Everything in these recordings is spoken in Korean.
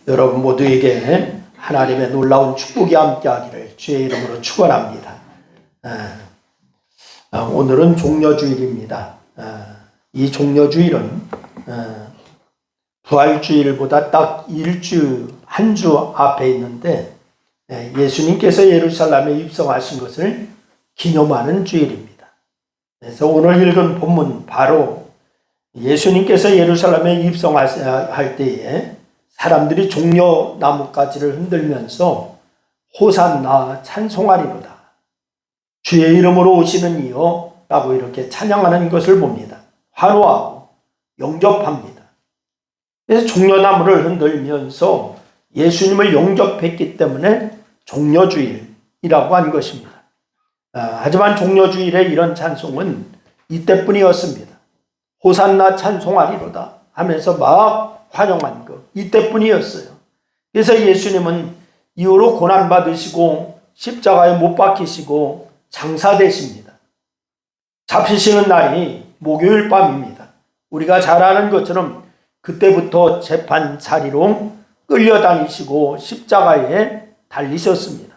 여러분 모두에게 하나님의 놀라운 축복이 함께하기를 주의 이름으로 축원합니다. 오늘은 종려주일입니다. 이 종려주일은 부활주일보다 딱 한 주 앞에 있는데 예수님께서 예루살렘에 입성하신 것을 기념하는 주일입니다. 그래서 오늘 읽은 본문 바로 예수님께서 예루살렘에 입성할 때에 사람들이 종려나뭇가지를 흔들면서 호산나 찬송하리로다, 주의 이름으로 오시는 이여 라고 이렇게 찬양하는 것을 봅니다. 환호하고 영접합니다. 그래서 종려나무를 흔들면서 예수님을 영접했기 때문에 종려주일이라고 한 것입니다. 하지만 종려주일에 이런 찬송은 이때뿐이었습니다. 호산나 찬송하리로다 하면서 막 환영한 것, 이때뿐이었어요. 그래서 예수님은 이후로 고난받으시고 십자가에 못 박히시고 장사되십니다. 잡히시는 날이 목요일 밤입니다. 우리가 잘 아는 것처럼 그때부터 재판 자리로 끌려다니시고 십자가에 달리셨습니다.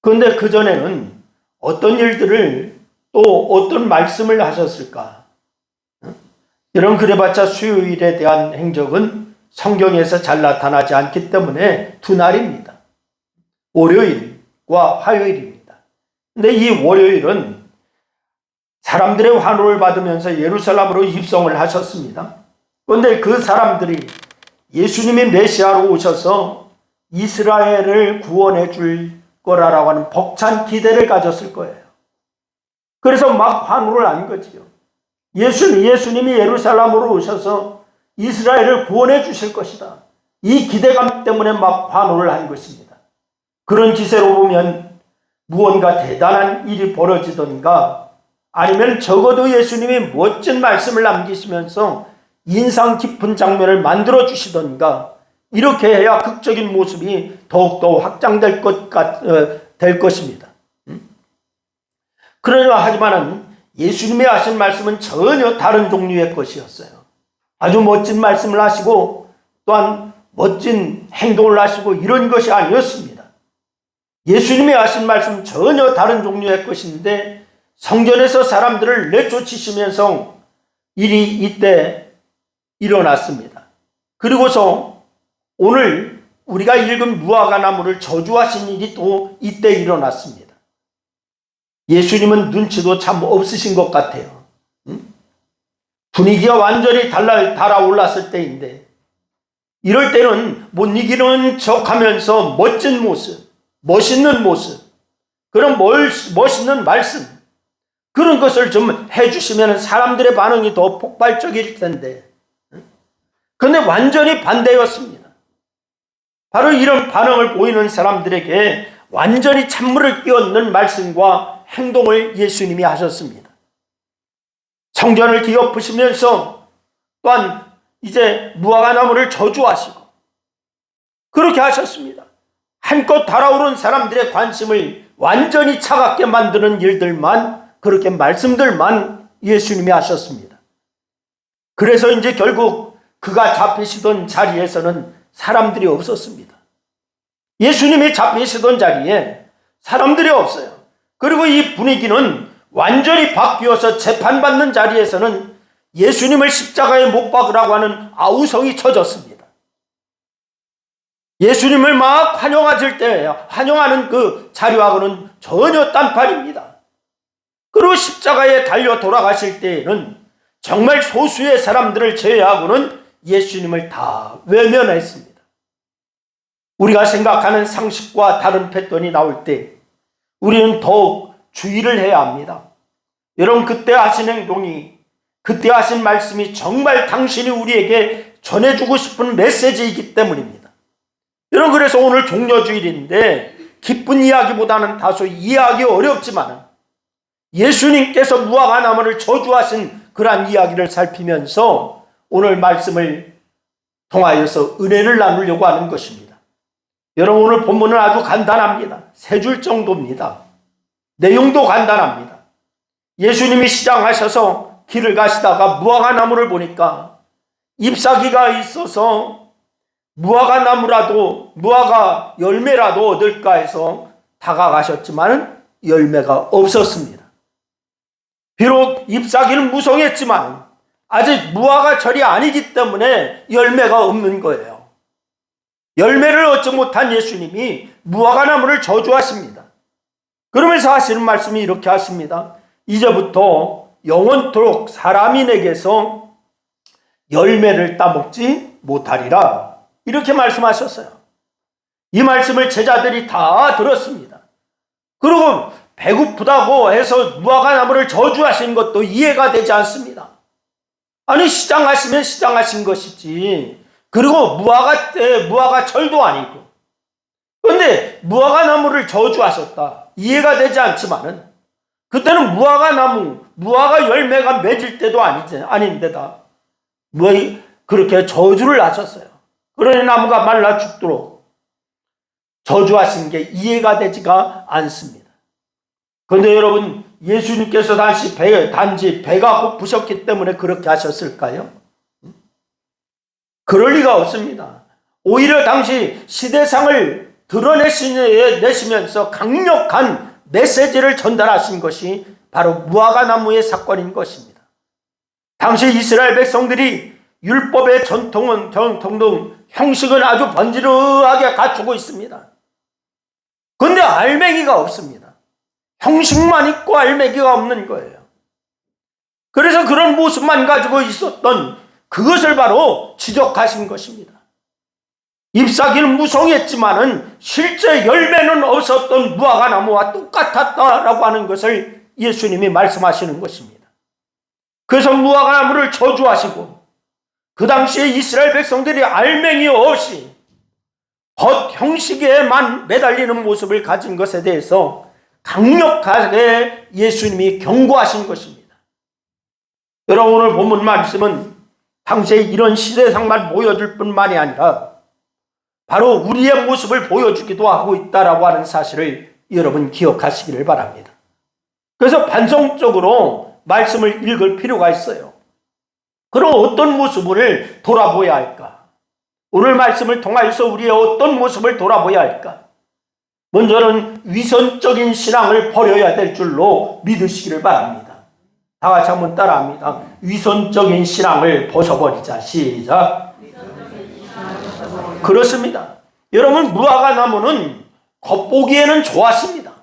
그런데 그전에는 어떤 일들을 또 어떤 말씀을 하셨을까? 이런 그래봤자 수요일에 대한 행적은 성경에서 잘 나타나지 않기 때문에 두 날입니다. 월요일과 화요일입니다. 근데 이 월요일은 사람들의 환호를 받으면서 예루살렘으로 입성을 하셨습니다. 그런데 그 사람들이 예수님이 메시아로 오셔서 이스라엘을 구원해 줄 거라고 하는 벅찬 기대를 가졌을 거예요. 그래서 막 환호를 한 거지요. 예수님이 예루살렘으로 오셔서 이스라엘을 구원해 주실 것이다. 이 기대감 때문에 막 환호를 한 것입니다. 그런 기세로 보면 무언가 대단한 일이 벌어지던가 아니면 적어도 예수님이 멋진 말씀을 남기시면서 인상 깊은 장면을 만들어 주시던가 이렇게 해야 극적인 모습이 더욱더 확장될 될 것입니다. 그러나 하지만은 예수님이 하신 말씀은 전혀 다른 종류의 것이었어요. 아주 멋진 말씀을 하시고 또한 멋진 행동을 하시고 이런 것이 아니었습니다. 예수님이 하신 말씀은 전혀 다른 종류의 것인데 성전에서 사람들을 내쫓으시면서 일이 이때 일어났습니다. 그리고서 오늘 우리가 읽은 무화과 나무를 저주하신 일이 또 이때 일어났습니다. 예수님은 눈치도 참 없으신 것 같아요. 분위기가 완전히 달아올랐을 때인데 이럴 때는 못 이기는 척하면서 멋진 모습, 멋있는 모습, 그런 멋있는 말씀 그런 것을 좀 해주시면 사람들의 반응이 더 폭발적일 텐데 그런데 완전히 반대였습니다. 바로 이런 반응을 보이는 사람들에게 완전히 찬물을 끼얹는 말씀과 행동을 예수님이 하셨습니다. 성전을 뒤엎으시면서 또한 이제 무화과 나무를 저주하시고 그렇게 하셨습니다. 한껏 달아오른 사람들의 관심을 완전히 차갑게 만드는 일들만 그렇게 말씀들만 예수님이 하셨습니다. 그래서 이제 결국 그가 잡히시던 자리에서는 사람들이 없었습니다. 예수님이 잡히시던 자리에 사람들이 없어요. 그리고 이 분위기는 완전히 바뀌어서 재판받는 자리에서는 예수님을 십자가에 못 박으라고 하는 아우성이 쳐졌습니다. 예수님을 막 환영하는 그 자리하고는 전혀 딴판입니다. 그리고 십자가에 달려 돌아가실 때에는 정말 소수의 사람들을 제외하고는 예수님을 다 외면했습니다. 우리가 생각하는 상식과 다른 패턴이 나올 때 우리는 더욱 주의를 해야 합니다. 여러분 그때 하신 행동이 그때 하신 말씀이 정말 당신이 우리에게 전해주고 싶은 메시지이기 때문입니다. 여러분 그래서 오늘 종려주일인데 기쁜 이야기보다는 다소 이해하기 어렵지만 예수님께서 무화과 나무를 저주하신 그러한 이야기를 살피면서 오늘 말씀을 통하여서 은혜를 나누려고 하는 것입니다. 여러분 오늘 본문은 아주 간단합니다. 3줄 정도입니다. 내용도 간단합니다. 예수님이 시장하셔서 길을 가시다가 무화과 나무를 보니까 잎사귀가 있어서 무화과 나무라도, 무화과 열매라도 얻을까 해서 다가가셨지만 열매가 없었습니다. 비록 잎사귀는 무성했지만 아직 무화과 절이 아니기 때문에 열매가 없는 거예요. 열매를 얻지 못한 예수님이 무화과 나무를 저주하십니다. 그러면서 하시는 말씀이 이렇게 하십니다. 이제부터 영원토록 사람이 내게서 열매를 따먹지 못하리라. 이렇게 말씀하셨어요. 이 말씀을 제자들이 다 들었습니다. 그리고 배고프다고 해서 무화과 나무를 저주하신 것도 이해가 되지 않습니다. 아니, 시장하시면 시장하신 것이지. 그리고 무화과 철도 아니고. 그런데 무화과 나무를 저주하셨다. 이해가 되지 않지만은 그때는 무화과 열매가 맺을 때도 아닌데다 그렇게 저주를 하셨어요. 그러니 나무가 말라 죽도록 저주하신 게 이해가 되지가 않습니다. 그런데 여러분, 예수님께서 단지 배가 고프셨기 때문에 그렇게 하셨을까요? 그럴 리가 없습니다. 오히려 당시 시대상을 드러내시면서 강력한 메시지를 전달하신 것이 바로 무화과 나무의 사건인 것입니다. 당시 이스라엘 백성들이 율법의 전통도 형식은 아주 번지르하게 갖추고 있습니다. 그런데 알맹이가 없습니다. 형식만 있고 알맹이가 없는 거예요. 그래서 그런 모습만 가지고 있었던 그것을 바로 지적하신 것입니다. 잎사귀는 무성했지만은 실제 열매는 없었던 무화과 나무와 똑같았다라고 하는 것을 예수님이 말씀하시는 것입니다. 그래서 무화과 나무를 저주하시고 그 당시에 이스라엘 백성들이 알맹이 없이 겉 형식에만 매달리는 모습을 가진 것에 대해서 강력하게 예수님이 경고하신 것입니다. 여러분, 오늘 본문 말씀은 당시에 이런 시대상만 보여줄 뿐만이 아니라 바로 우리의 모습을 보여주기도 하고 있다라고 하는 사실을 여러분 기억하시기를 바랍니다. 그래서 반성적으로 말씀을 읽을 필요가 있어요. 그럼 어떤 모습을 돌아보아야 할까? 오늘 말씀을 통하여서 우리의 어떤 모습을 돌아보아야 할까? 먼저는 위선적인 신앙을 버려야 될 줄로 믿으시기를 바랍니다. 다 같이 한번 따라합니다. 위선적인 신앙을 벗어버리자. 시작. 그렇습니다. 여러분, 무화과 나무는 겉보기에는 좋았습니다.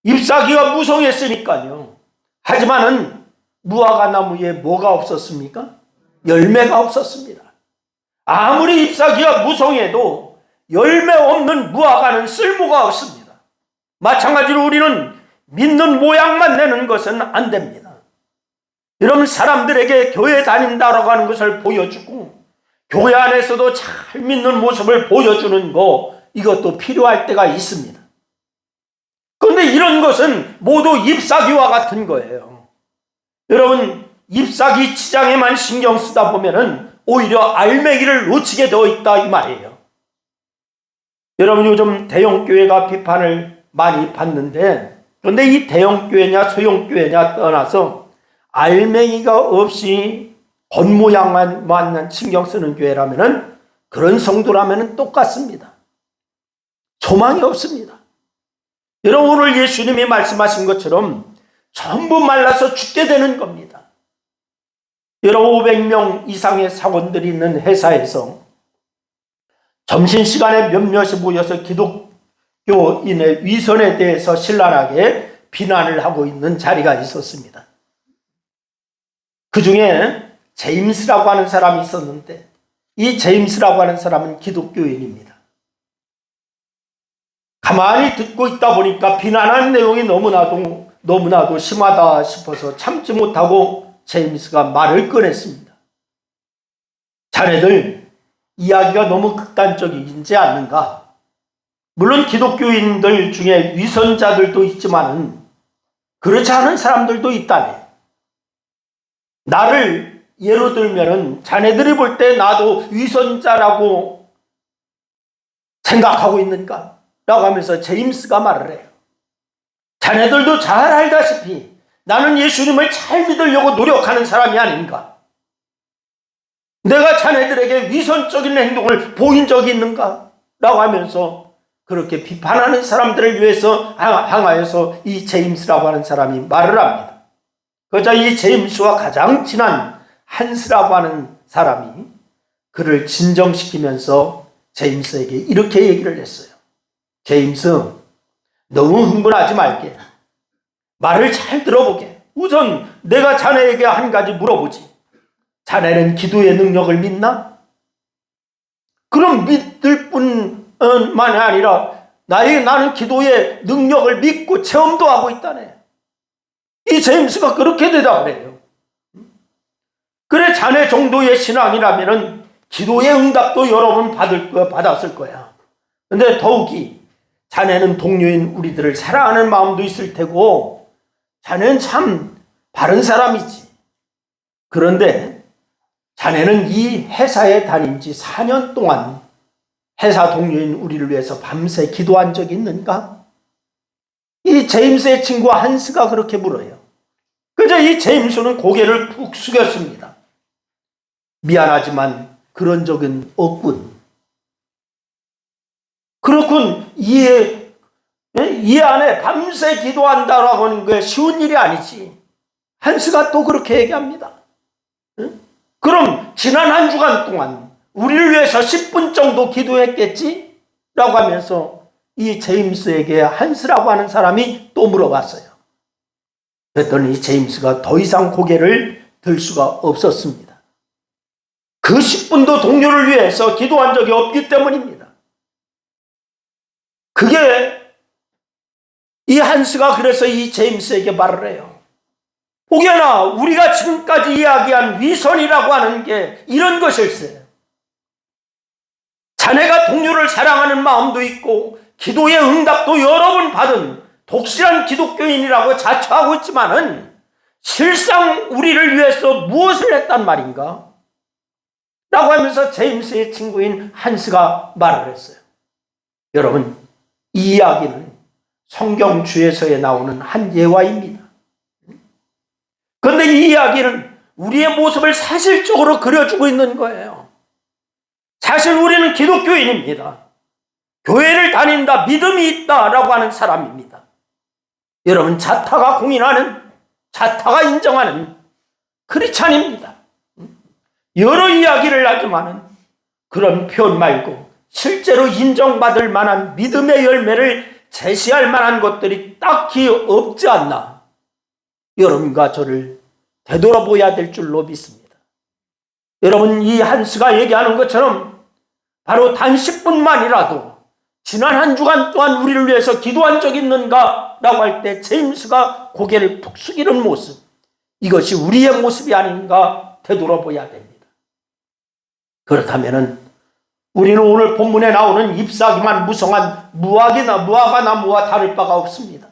잎사귀가 무성했으니까요. 하지만은 무화과 나무에 뭐가 없었습니까? 열매가 없었습니다. 아무리 잎사귀가 무성해도 열매 없는 무화과는 쓸모가 없습니다. 마찬가지로 우리는 믿는 모양만 내는 것은 안 됩니다. 여러분, 사람들에게 교회 다닌다라고 하는 것을 보여주고 교회 안에서도 잘 믿는 모습을 보여주는 거, 이것도 필요할 때가 있습니다. 그런데 이런 것은 모두 잎사귀와 같은 거예요. 여러분, 잎사귀 치장에만 신경 쓰다 보면은 오히려 알맹이를 놓치게 되어 있다 이 말이에요. 여러분, 요즘 대형교회가 비판을 많이 받는데, 그런데 이 대형교회냐 소형교회냐 떠나서 알맹이가 없이 겉모양만 신경 쓰는 교회라면은, 그런 성도라면은 똑같습니다. 소망이 없습니다. 여러분, 오늘 예수님이 말씀하신 것처럼 전부 말라서 죽게 되는 겁니다. 여러분, 500명 이상의 사원들이 있는 회사에서 점심시간에 몇몇이 모여서 기독교인의 위선에 대해서 신랄하게 비난을 하고 있는 자리가 있었습니다. 그 중에 제임스라고 하는 사람이 있었는데, 이 제임스라고 하는 사람은 기독교인입니다. 가만히 듣고 있다 보니까 비난하는 내용이 너무나도 심하다 싶어서 참지 못하고 제임스가 말을 꺼냈습니다. 자네들 이야기가 너무 극단적이지 않는가? 물론 기독교인들 중에 위선자들도 있지만은 그렇지 않은 사람들도 있다네. 나를 예로 들면은 자네들이 볼 때 나도 위선자라고 생각하고 있는가? 라고 하면서 제임스가 말을 해요. 자네들도 잘 알다시피 나는 예수님을 잘 믿으려고 노력하는 사람이 아닌가? 내가 자네들에게 위선적인 행동을 보인 적이 있는가? 라고 하면서 그렇게 비판하는 사람들을 위해서 향하여서 이 제임스라고 하는 사람이 말을 합니다. 그러자 이 제임스와 가장 친한 한스라고 하는 사람이 그를 진정시키면서 제임스에게 이렇게 얘기를 했어요. 제임스, 너무 흥분하지 말게. 말을 잘 들어보게. 우선 내가 자네에게 한 가지 물어보지. 자네는 기도의 능력을 믿나? 그럼 믿을 뿐만이 아니라 나는 기도의 능력을 믿고 체험도 하고 있다네. 이 제임스가 그렇게 대답을 해요. 그래, 자네 정도의 신앙이라면 기도의 응답도 여러 번 받았을 거야. 근데 더욱이 자네는 동료인 우리들을 사랑하는 마음도 있을 테고 자네는 참 바른 사람이지. 그런데 자네는 이 회사에 다닌 지 4년 동안 회사 동료인 우리를 위해서 밤새 기도한 적이 있는가? 이 제임스의 친구 한스가 그렇게 물어요. 그저 이 제임스는 고개를 푹 숙였습니다. 미안하지만 그런 적은 없군. 그렇군. 이 안에 밤새 기도한다라고 하는 게 쉬운 일이 아니지. 한스가 또 그렇게 얘기합니다. 그럼 지난 한 주간 동안 우리를 위해서 10분 정도 기도했겠지? 라고 하면서 이 제임스에게 한스라고 하는 사람이 또 물어봤어요. 그랬더니 제임스가 더 이상 고개를 들 수가 없었습니다. 그 10분도 동료를 위해서 기도한 적이 없기 때문입니다. 그게 이 한스가 그래서 이 제임스에게 말을 해요. 혹여나 우리가 지금까지 이야기한 위선이라고 하는 게 이런 것일세. 자네가 동료를 사랑하는 마음도 있고 기도의 응답도 여러 번 받은 독실한 기독교인이라고 자처하고 있지만은 실상 우리를 위해서 무엇을 했단 말인가? 라고 하면서 제임스의 친구인 한스가 말을 했어요. 여러분, 이 이야기는 성경 주에서에 나오는 한 예화입니다. 그런데 이 이야기는 우리의 모습을 사실적으로 그려주고 있는 거예요. 사실 우리는 기독교인입니다. 교회를 다닌다, 믿음이 있다라고 하는 사람입니다. 여러분, 자타가 공인하는, 자타가 인정하는 크리스찬입니다. 여러 이야기를 하지만은 그런 표현 말고 실제로 인정받을 만한 믿음의 열매를 제시할 만한 것들이 딱히 없지 않나. 여러분과 저를 되돌아보아야 될 줄로 믿습니다. 여러분, 이 한스가 얘기하는 것처럼 바로 단 10분만이라도 지난 한 주간 동안 우리를 위해서 기도한 적이 있는가? 라고 할 때 제임스가 고개를 푹 숙이는 모습, 이것이 우리의 모습이 아닌가 되돌아보아야 됩니다. 그렇다면 우리는 오늘 본문에 나오는 잎사귀만 무성한 무화과 나무와 다를 바가 없습니다.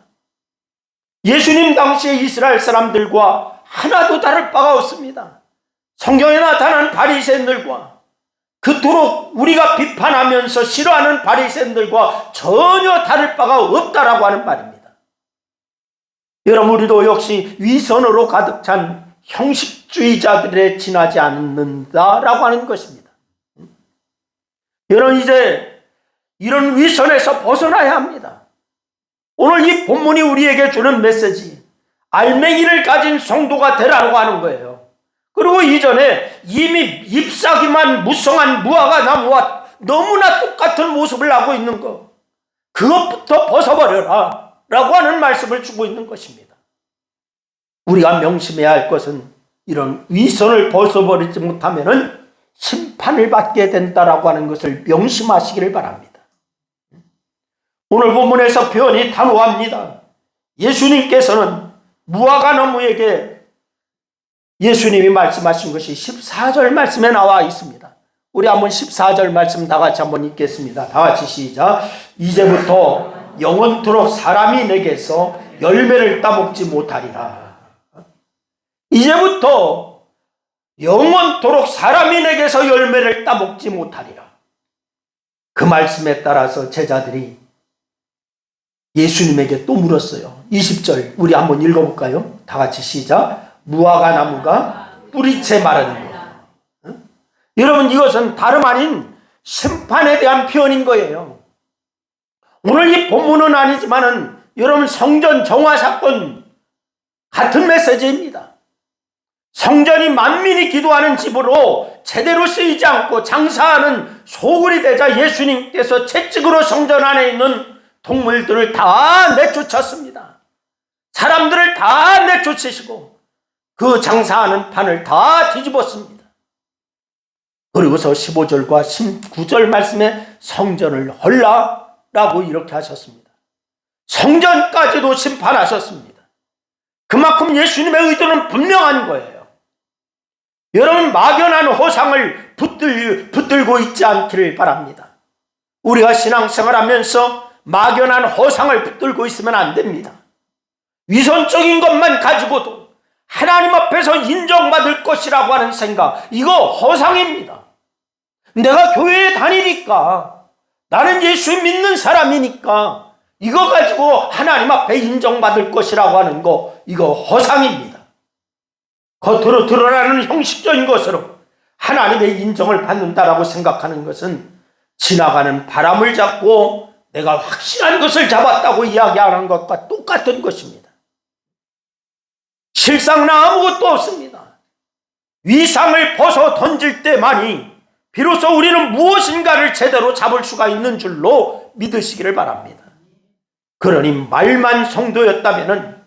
예수님 당시의 이스라엘 사람들과 하나도 다를 바가 없습니다. 성경에 나타난 바리새인들과 그토록 우리가 비판하면서 싫어하는 바리새인들과 전혀 다를 바가 없다라고 하는 말입니다. 여러분, 우리도 역시 위선으로 가득 찬 형식주의자들에 지나지 않는다라고 하는 것입니다. 여러분, 이제 이런 위선에서 벗어나야 합니다. 오늘 이 본문이 우리에게 주는 메시지, 알맹이를 가진 성도가 되라고 하는 거예요. 그리고 이전에 이미 잎사귀만 무성한 무화과 나무와 너무나 똑같은 모습을 하고 있는 것, 그것부터 벗어버려라 라고 하는 말씀을 주고 있는 것입니다. 우리가 명심해야 할 것은 이런 위선을 벗어버리지 못하면 심판을 받게 된다라고 하는 것을 명심하시기를 바랍니다. 오늘 본문에서 표현이 단호합니다. 예수님께서는 무화과 나무에게 예수님이 말씀하신 것이 14절 말씀에 나와 있습니다. 우리 한번 14절 말씀 다 같이 한번 읽겠습니다. 다 같이 시작. 이제부터 영원토록 사람이 내게서 열매를 따먹지 못하리라. 이제부터 영원토록 사람이 내게서 열매를 따먹지 못하리라. 그 말씀에 따라서 제자들이 예수님에게 또 물었어요. 20절 우리 한번 읽어볼까요? 다 같이 시작. 무화과 나무가 뿌리채 마른 것, 여러분, 이것은 다름 아닌 심판에 대한 표현인 거예요. 오늘 이 본문은 아니지만은 여러분, 성전 정화 사건 같은 메시지입니다. 성전이 만민이 기도하는 집으로 제대로 쓰이지 않고 장사하는 소굴이 되자 예수님께서 채찍으로 성전 안에 있는 동물들을 다 내쫓았습니다. 사람들을 다 내쫓으시고 그 장사하는 판을 다 뒤집었습니다. 그리고서 15절과 19절 말씀에 성전을 헐라라고 이렇게 하셨습니다. 성전까지도 심판하셨습니다. 그만큼 예수님의 의도는 분명한 거예요. 여러분, 막연한 허상을 붙들고 있지 않기를 바랍니다. 우리가 신앙생활하면서 막연한 허상을 붙들고 있으면 안 됩니다. 위선적인 것만 가지고도 하나님 앞에서 인정받을 것이라고 하는 생각, 이거 허상입니다. 내가 교회에 다니니까, 나는 예수 믿는 사람이니까 이거 가지고 하나님 앞에 인정받을 것이라고 하는 거, 이거 허상입니다. 겉으로 드러나는 형식적인 것으로 하나님의 인정을 받는다라고 생각하는 것은 지나가는 바람을 잡고 내가 확실한 것을 잡았다고 이야기하는 것과 똑같은 것입니다. 실상 나 아무것도 없습니다. 위상을 벗어 던질 때만이 비로소 우리는 무엇인가를 제대로 잡을 수가 있는 줄로 믿으시기를 바랍니다. 그러니 말만 성도였다면,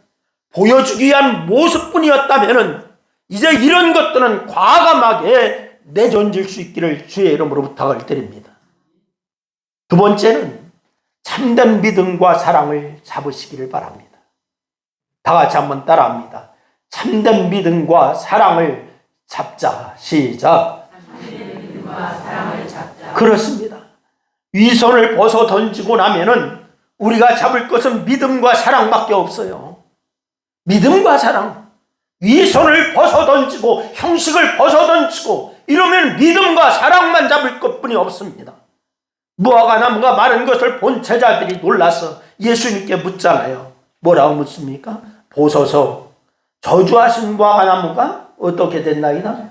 보여주기 위한 모습뿐이었다면 이제 이런 것들은 과감하게 내던질 수 있기를 주의 이름으로 부탁을 드립니다. 두 번째는 참된 믿음과 사랑을 잡으시기를 바랍니다. 다 같이 한번 따라합니다. 참된 믿음과 사랑을 잡자. 시작. 참된 믿음과 사랑을 잡자. 그렇습니다. 위선을 벗어 던지고 나면은 우리가 잡을 것은 믿음과 사랑밖에 없어요. 믿음과 사랑. 위선을 벗어 던지고 형식을 벗어 던지고 이러면 믿음과 사랑만 잡을 것뿐이 없습니다. 무화과 나무가 마른 것을 본 제자들이 놀라서 예수님께 묻잖아요. 뭐라고 묻습니까? 보소서, 저주하신 무화과 나무가 어떻게 됐나이다?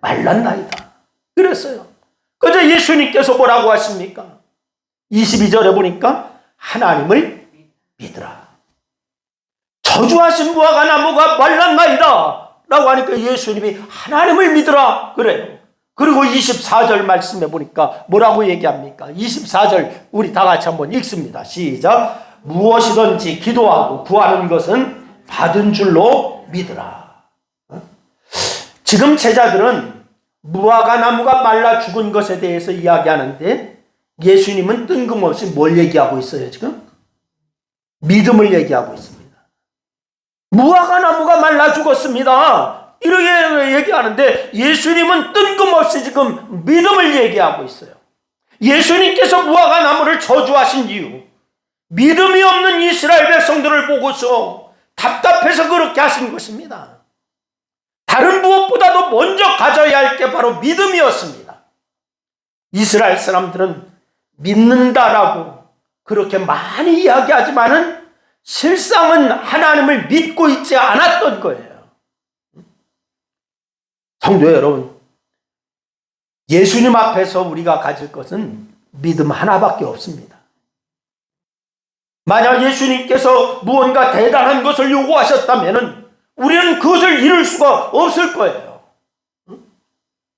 말랐나이다. 그랬어요. 그저 예수님께서 뭐라고 하십니까? 22절에 보니까 하나님을 믿으라. 저주하신 무화과 나무가 말랐나이다 라고 하니까 예수님이 하나님을 믿으라 그래요. 그리고 24절 말씀해 보니까 뭐라고 얘기합니까? 24절 우리 다 같이 한번 읽습니다. 시작. 무엇이든지 기도하고 구하는 것은 받은 줄로 믿으라. 지금 제자들은 무화과 나무가 말라 죽은 것에 대해서 이야기하는데 예수님은 뜬금없이 뭘 얘기하고 있어요 지금? 믿음을 얘기하고 있습니다. 무화과 나무가 말라 죽었습니다. 이렇게 얘기하는데 예수님은 뜬금없이 지금 믿음을 얘기하고 있어요. 예수님께서 무화과 나무를 저주하신 이유, 믿음이 없는 이스라엘 백성들을 보고서 답답해서 그렇게 하신 것입니다. 다른 무엇보다도 먼저 가져야 할 게 바로 믿음이었습니다. 이스라엘 사람들은 믿는다라고 그렇게 많이 이야기하지만은 실상은 하나님을 믿고 있지 않았던 거예요. 성도 여러분, 예수님 앞에서 우리가 가질 것은 믿음 하나밖에 없습니다. 만약 예수님께서 무언가 대단한 것을 요구하셨다면 우리는 그것을 이룰 수가 없을 거예요.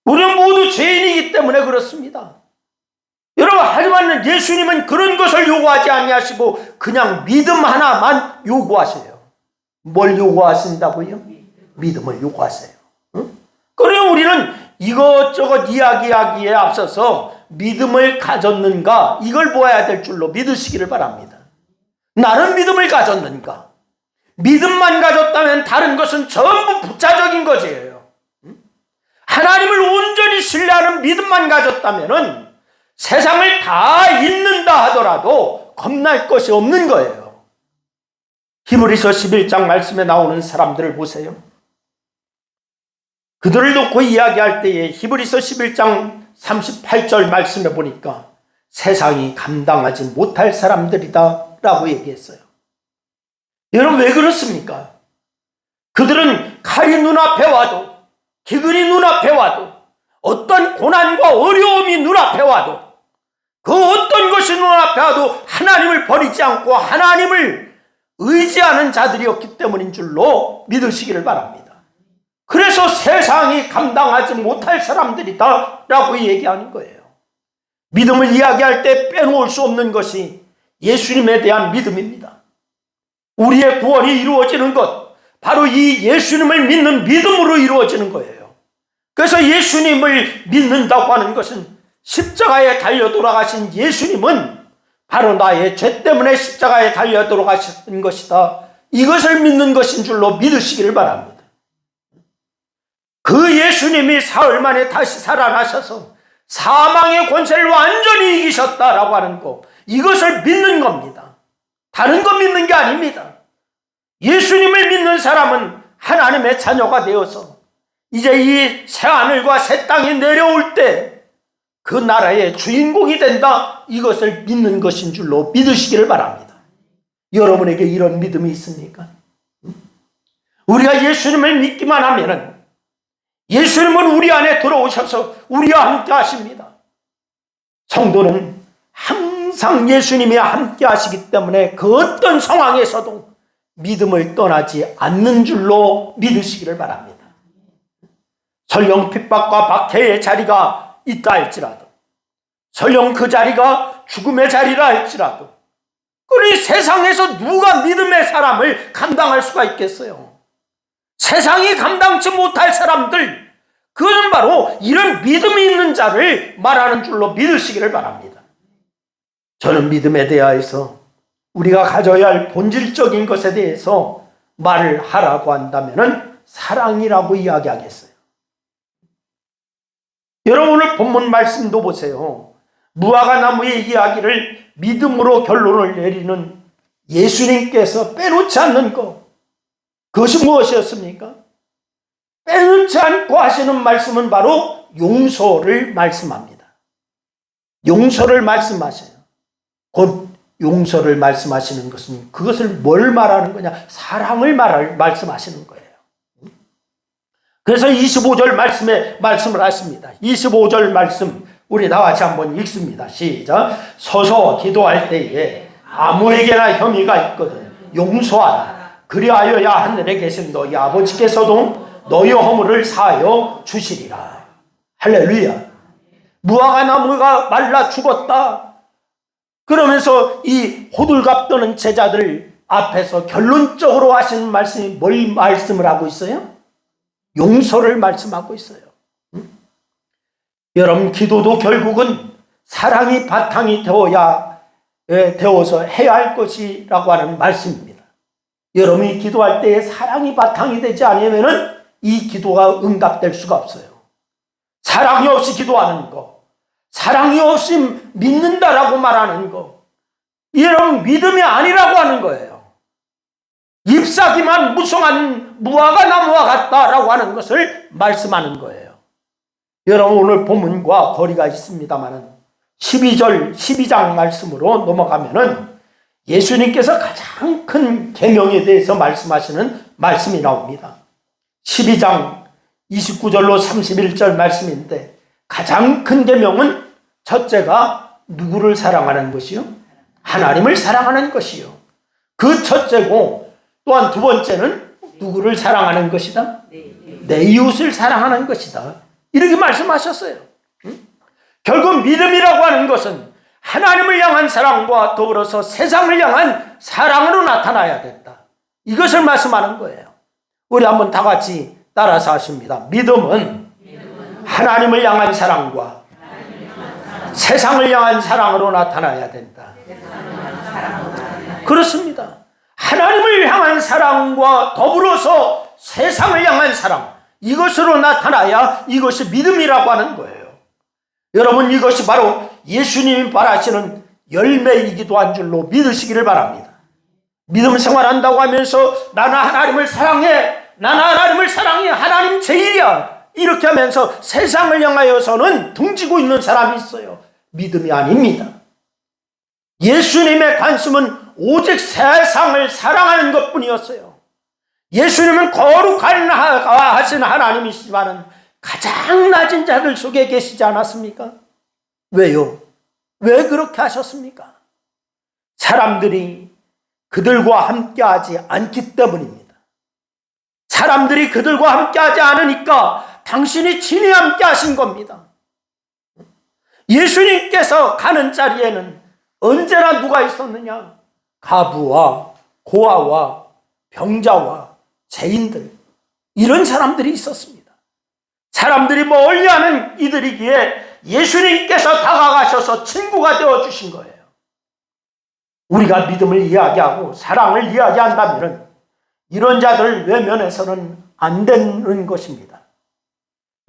우리는 모두 죄인이기 때문에 그렇습니다. 여러분, 하지만 예수님은 그런 것을 요구하지 아니하시고 그냥 믿음 하나만 요구하세요. 뭘 요구하신다고요? 믿음을 요구하세요. 그래요, 우리는 이것저것 이야기하기에 앞서서 믿음을 가졌는가 이걸 보아야 될 줄로 믿으시기를 바랍니다. 나는 믿음을 가졌는가? 믿음만 가졌다면 다른 것은 전부 부차적인 것이에요. 하나님을 온전히 신뢰하는 믿음만 가졌다면 세상을 다 잊는다 하더라도 겁날 것이 없는 거예요. 히브리서 11장 말씀에 나오는 사람들을 보세요. 그들을 놓고 이야기할 때에 히브리서 11장 38절 말씀에 보니까 세상이 감당하지 못할 사람들이다 라고 얘기했어요. 여러분, 왜 그렇습니까? 그들은 칼이 눈앞에 와도, 기근이 눈앞에 와도, 어떤 고난과 어려움이 눈앞에 와도, 그 어떤 것이 눈앞에 와도 하나님을 버리지 않고 하나님을 의지하는 자들이었기 때문인 줄로 믿으시기를 바랍니다. 그래서 세상이 감당하지 못할 사람들이다 라고 얘기하는 거예요. 믿음을 이야기할 때 빼놓을 수 없는 것이 예수님에 대한 믿음입니다. 우리의 구원이 이루어지는 것, 바로 이 예수님을 믿는 믿음으로 이루어지는 거예요. 그래서 예수님을 믿는다고 하는 것은, 십자가에 달려 돌아가신 예수님은 바로 나의 죄 때문에 십자가에 달려 돌아가신 것이다, 이것을 믿는 것인 줄로 믿으시기를 바랍니다. 그 예수님이 사흘 만에 다시 살아나셔서 사망의 권세를 완전히 이기셨다라고 하는 것, 이것을 믿는 겁니다. 다른 거 믿는 게 아닙니다. 예수님을 믿는 사람은 하나님의 자녀가 되어서 이제 이 새하늘과 새 땅이 내려올 때 그 나라의 주인공이 된다, 이것을 믿는 것인 줄로 믿으시기를 바랍니다. 여러분에게 이런 믿음이 있습니까? 우리가 예수님을 믿기만 하면은 예수님은 우리 안에 들어오셔서 우리와 함께 하십니다. 성도는 항상 예수님이 함께 하시기 때문에 그 어떤 상황에서도 믿음을 떠나지 않는 줄로 믿으시기를 바랍니다. 설령 핍박과 박해의 자리가 있다 할지라도, 설령 그 자리가 죽음의 자리라 할지라도, 그러니 세상에서 누가 믿음의 사람을 감당할 수가 있겠어요? 세상이 감당치 못할 사람들, 그것은 바로 이런 믿음이 있는 자를 말하는 줄로 믿으시기를 바랍니다. 저는 믿음에 대하여서 우리가 가져야 할 본질적인 것에 대해서 말을 하라고 한다면 사랑이라고 이야기하겠어요. 여러분, 오늘 본문 말씀도 보세요. 무화과 나무의 이야기를 믿음으로 결론을 내리는 예수님께서 빼놓지 않는 것, 그것이 무엇이었습니까? 빼놓지 않고 하시는 말씀은 바로 용서를 말씀합니다. 용서를 말씀하셔요. 곧 용서를 말씀하시는 것은 그것을 뭘 말하는 거냐? 사랑을 말씀하시는 거예요. 그래서 25절 말씀에 말씀을 하십니다. 25절 말씀 우리 다 같이 한번 읽습니다. 시작. 서서 기도할 때에 아무에게나 혐의가 있거든 용서하라. 그리하여야 하늘에 계신 너희 아버지께서도 너희 허물을 사하여 주시리라. 할렐루야. 무화과 나무가 말라 죽었다. 그러면서 이 호들갑 떠는 제자들 앞에서 결론적으로 하시는 말씀이 뭘 말씀을 하고 있어요? 용서를 말씀하고 있어요. 여러분, 기도도 결국은 사랑이 바탕이 되어서 해야 할 것이라고 하는 말씀입니다. 여러분이 기도할 때에 사랑이 바탕이 되지 않으면 이 기도가 응답될 수가 없어요. 사랑이 없이 기도하는 거, 사랑이 없이 믿는다라고 말하는 거, 이런 믿음이 아니라고 하는 거예요. 잎사귀만 무성한 무화과 나무와 같다라고 하는 것을 말씀하는 거예요. 여러분, 오늘 본문과 거리가 있습니다만 12장 말씀으로 넘어가면은 예수님께서 가장 큰 계명에 대해서 말씀하시는 말씀이 나옵니다. 12장 29절로 31절 말씀인데, 가장 큰 계명은 첫째가 누구를 사랑하는 것이요? 하나님을 사랑하는 것이요. 그 첫째고, 또한 두 번째는 누구를 사랑하는 것이다? 내 이웃을 사랑하는 것이다. 이렇게 말씀하셨어요. 결국 믿음이라고 하는 것은 하나님을 향한 사랑과 더불어서 세상을 향한 사랑으로 나타나야 된다. 이것을 말씀하는 거예요. 우리 한번 다 같이 따라서 하십니다. 믿음은 하나님을 향한 사랑과 세상을 향한 사랑으로 나타나야 된다. 그렇습니다. 하나님을 향한 사랑과 더불어서 세상을 향한 사랑, 이것으로 나타나야 이것이 믿음이라고 하는 거예요. 여러분, 이것이 바로 예수님이 바라시는 열매이기도 한 줄로 믿으시기를 바랍니다. 믿음 생활한다고 하면서 나는 하나님을 사랑해, 하나님 제일이야, 이렇게 하면서 세상을 향하여서는 등지고 있는 사람이 있어요. 믿음이 아닙니다. 예수님의 관심은 오직 세상을 사랑하는 것뿐이었어요. 예수님은 거룩하신 하나님이시지만 가장 낮은 자들 속에 계시지 않았습니까? 왜요? 왜 그렇게 하셨습니까? 사람들이 그들과 함께하지 않기 때문입니다. 사람들이 그들과 함께하지 않으니까 당신이 친히 함께하신 겁니다. 예수님께서 가는 자리에는 언제나 누가 있었느냐? 가부와 고아와 병자와 죄인들, 이런 사람들이 있었습니다. 사람들이 멀리하는 이들이기에 예수님께서 다가가셔서 친구가 되어주신 거예요. 우리가 믿음을 이야기하고 사랑을 이야기한다면 이런 자들을 외면해서는 안 되는 것입니다.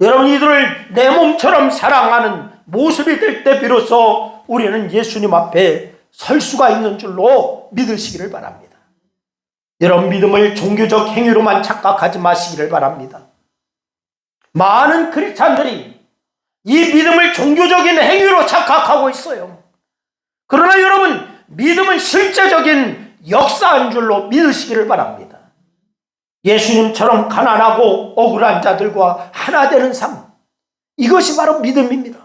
여러분, 이들을 내 몸처럼 사랑하는 모습이 될 때 비로소 우리는 예수님 앞에 설 수가 있는 줄로 믿으시기를 바랍니다. 여러분, 믿음을 종교적 행위로만 착각하지 마시기를 바랍니다. 많은 크리스찬들이 이 믿음을 종교적인 행위로 착각하고 있어요. 그러나 여러분, 믿음은 실제적인 역사인 줄로 믿으시기를 바랍니다. 예수님처럼 가난하고 억울한 자들과 하나 되는 삶, 이것이 바로 믿음입니다.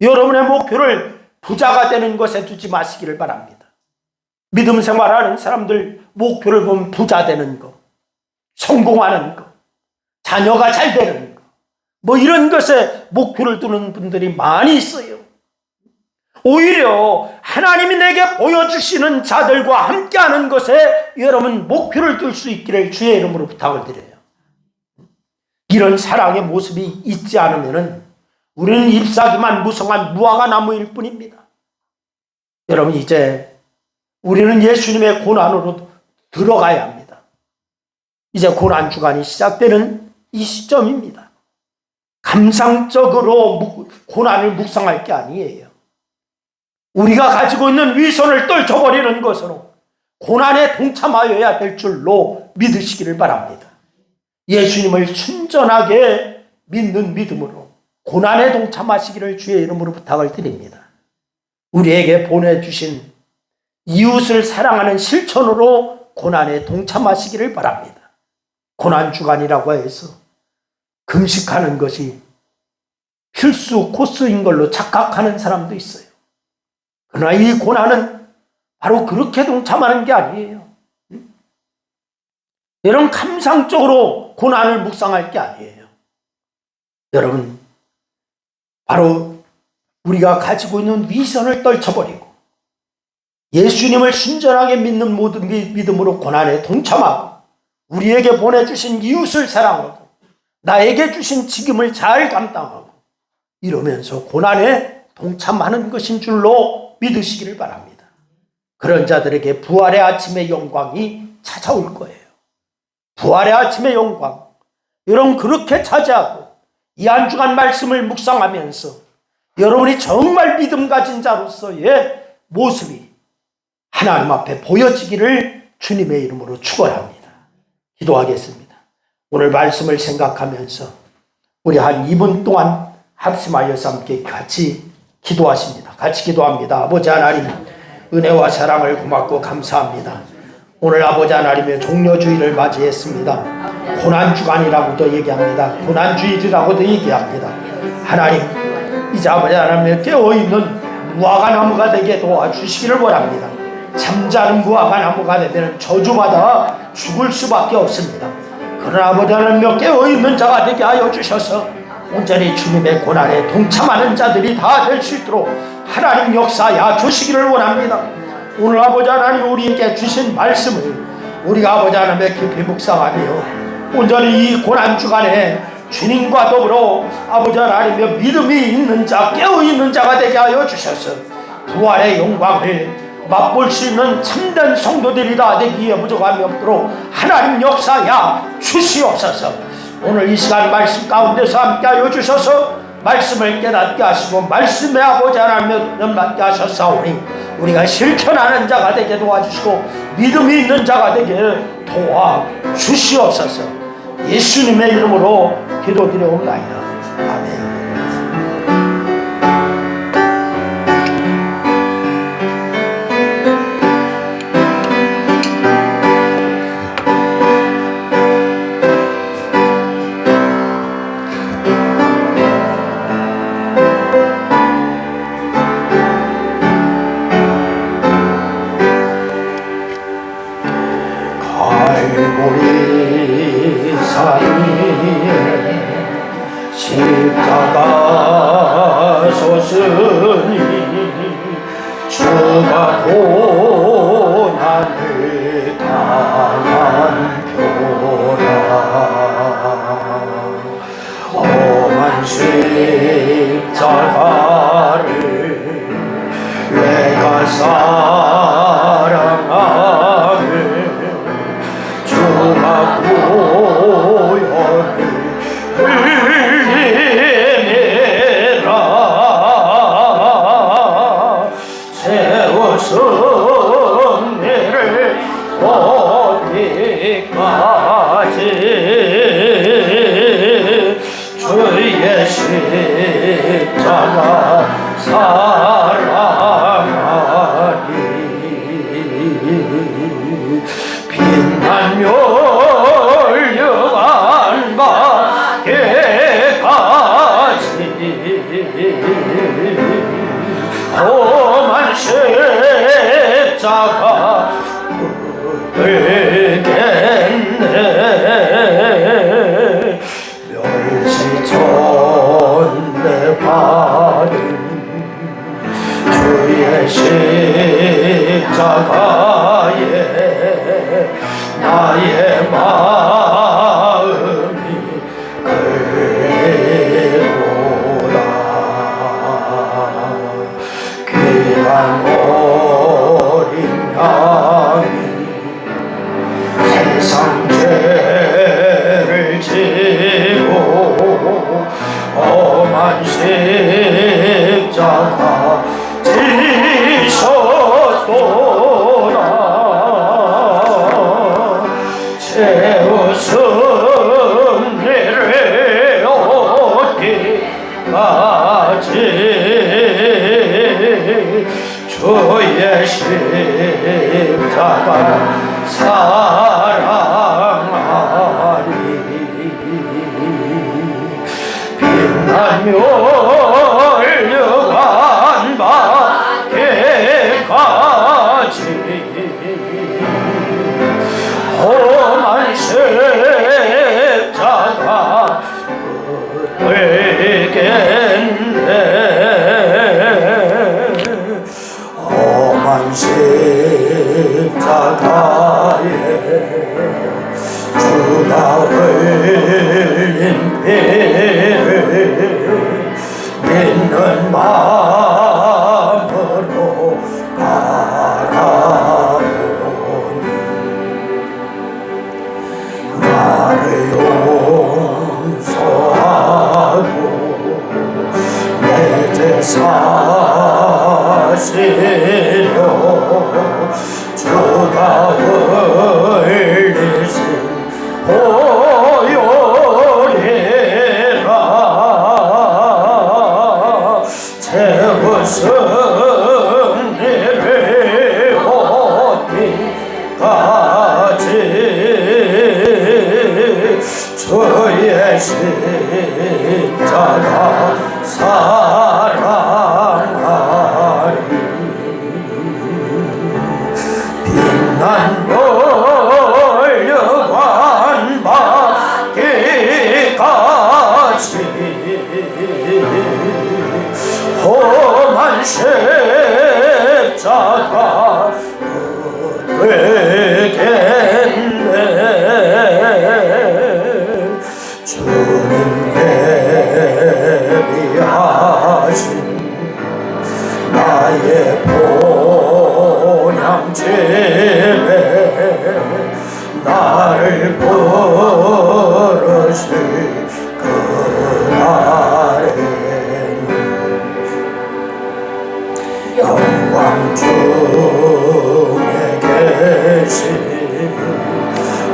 여러분의 목표를 부자가 되는 것에 두지 마시기를 바랍니다. 믿음 생활하는 사람들 목표를 보면 부자 되는 거, 성공하는 거, 자녀가 잘 되는 거, 뭐 이런 것에 목표를 두는 분들이 많이 있어요. 오히려 하나님이 내게 보여주시는 자들과 함께하는 것에 여러분 목표를 둘 수 있기를 주의 이름으로 부탁을 드려요. 이런 사랑의 모습이 있지 않으면 우리는 잎사귀만 무성한 무화과 나무일 뿐입니다. 여러분, 이제 우리는 예수님의 고난으로 들어가야 합니다. 이제 고난 주간이 시작되는 이 시점입니다. 감상적으로 고난을 묵상할 게 아니에요. 우리가 가지고 있는 위선을 떨쳐버리는 것으로 고난에 동참하여야 될 줄로 믿으시기를 바랍니다. 예수님을 순전하게 믿는 믿음으로 고난에 동참하시기를 주의 이름으로 부탁을 드립니다. 우리에게 보내주신 이웃을 사랑하는 실천으로 고난에 동참하시기를 바랍니다. 고난 주간이라고 해서 금식하는 것이 필수 코스인 걸로 착각하는 사람도 있어요. 그러나 이 고난은 바로 그렇게 동참하는 게 아니에요. 여러분, 감상적으로 고난을 묵상할 게 아니에요. 여러분, 바로 우리가 가지고 있는 위선을 떨쳐버리고 예수님을 순전하게 믿는 모든 믿음으로 고난에 동참하고 우리에게 보내주신 이웃을 사랑하고 나에게 주신 직임을 잘 감당하고 이러면서 고난에 동참하는 것인 줄로 믿으시기를 바랍니다. 그런 자들에게 부활의 아침의 영광이 찾아올 거예요. 부활의 아침의 영광, 여러분 그렇게 차지하고 이 한 주간 말씀을 묵상하면서 여러분이 정말 믿음 가진 자로서의 모습이 하나님 앞에 보여지기를 주님의 이름으로 축원합니다. 기도하겠습니다. 오늘 말씀을 생각하면서 우리 한 2분 동안 합심하여서 함께 같이 기도하십니다. 같이 기도합니다. 아버지 하나님, 은혜와 사랑을 고맙고 감사합니다. 오늘 아버지 하나님의 종려주의를 맞이했습니다. 고난주간이라고도 얘기합니다. 고난주일이라고도 얘기합니다. 하나님, 이제 아버지 하나님의 깨어있는 무화과 나무가 되게 도와주시기를 원합니다. 잠자는 무화과 나무가 되면 저주받아 죽을 수밖에 없습니다. 그러나 아버지 하나님 깨어있는 자가 되게 하여 주셔서 온전히 주님의 고난에 동참하는 자들이 다 될 수 있도록 하나님 역사하여 주시기를 원합니다. 오늘 아버지 하나님 우리에게 주신 말씀을 우리가 아버지 하나님의 깊이 묵상하며 온전히 이 고난주간에 주님과 더불어 아버지 하나님의 믿음이 있는 자, 깨어있는 자가 되게 하여 주셔서 부활의 영광을 맛볼 수 있는 참된 성도들이 다 되기에 부족함이 없도록 하나님 역사야 주시옵소서. 오늘 이 시간 말씀 가운데서 함께하여 주셔서 말씀을 깨닫게 하시고 말씀의 아버지 하나님의 연받게 하셨사오니 우리가 실천하는 자가 되게 도와주시고 믿음이 있는 자가 되게 도와주시옵소서. 예수님의 이름으로 기도드려옵나이다. 아멘. 주가 고난을 당한 표라 험한 십자가를 내가 사랑하네 주가 고연을 흘리매라 세워서 내를 어디까지 주의 십자가 사랑하리 빛나며 열려간 밖에까지 험한 십자가 되겠네 멸시 전에 받은 주의 십자가에 나의 마음이 끌리도다 귀한 어린 양이 세상 죄를 지고 험한 십자가 지셨도다 채우신 내를 어디까지 주의 십자가 사랑하리 빛나며 열려간 밖에까지 험한 십자가 되겠네 험한 십자가에 주가 흘린 피를 믿는 마음으로 바라보니 나를 용서하고 내 죄 사시려 주가 흘리신 보혈이라 채우신 이를 어디까지 주의 십자가 사랑하리 빛난 열려간 밖에까지 험한 십자가 되겠네 주님 예비하신 나의 본향집에 나를 부르실 그날에는 영광 중에 계신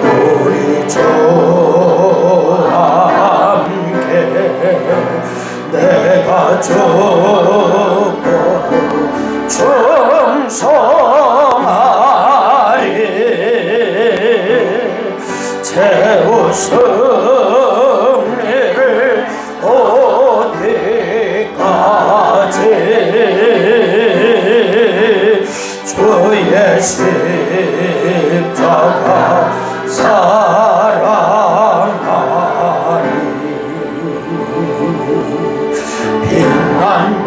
우리 주와 함께 내가 죽고 충성하리 채우신 이를 어디까지 주의 십자가 사랑하리 빛난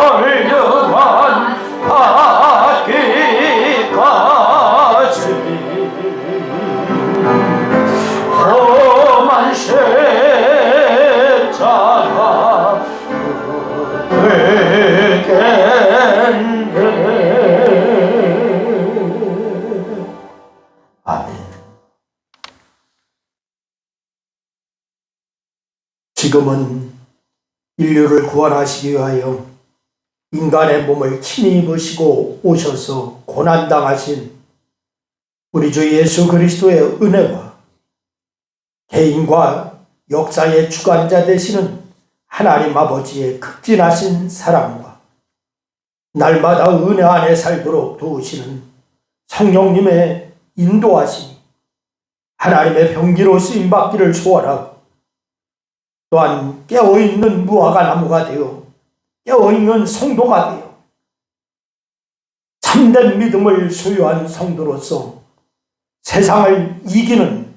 열려간 지금은 인류를 구원하시기 위하여 인간의 몸을 친히 입으시고 오셔서 고난당하신 우리 주 예수 그리스도의 은혜와 개인과 역사의 주관자 되시는 하나님 아버지의 극진하신 사랑과 날마다 은혜 안에 살도록 도우시는 성령님의 인도하심이 하나님의 병기로 쓰임받기를 소원하고, 또한 깨어있는 무화과 나무가 되어 깨어있는 성도가 되어 참된 믿음을 소유한 성도로서 세상을 이기는,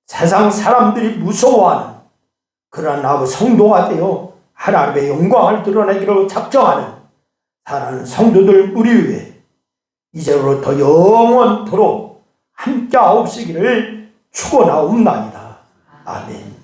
세상 사람들이 무서워하는 그러한 성도가 되어 하나님의 영광을 드러내기로 작정하는 사랑하는 성도들 우리 위에 이제부터 영원토록 함께하옵시기를 축원하옵나이다. 아멘.